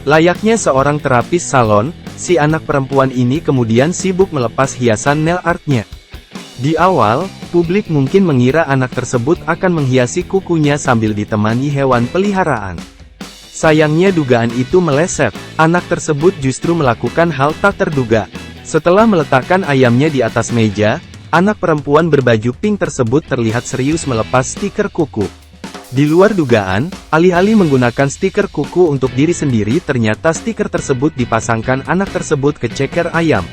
Layaknya seorang terapis salon, si anak perempuan ini kemudian sibuk melepas hiasan nail art-nya. Di awal, publik mungkin mengira anak tersebut akan menghiasi kukunya sambil ditemani hewan peliharaan. Sayangnya dugaan itu meleset, anak tersebut justru melakukan hal tak terduga. Setelah meletakkan ayamnya di atas meja, anak perempuan berbaju pink tersebut terlihat serius melepas stiker kuku. Di luar dugaan, alih-alih menggunakan stiker kuku untuk diri sendiri, ternyata stiker tersebut dipasangkan anak tersebut ke ceker ayam.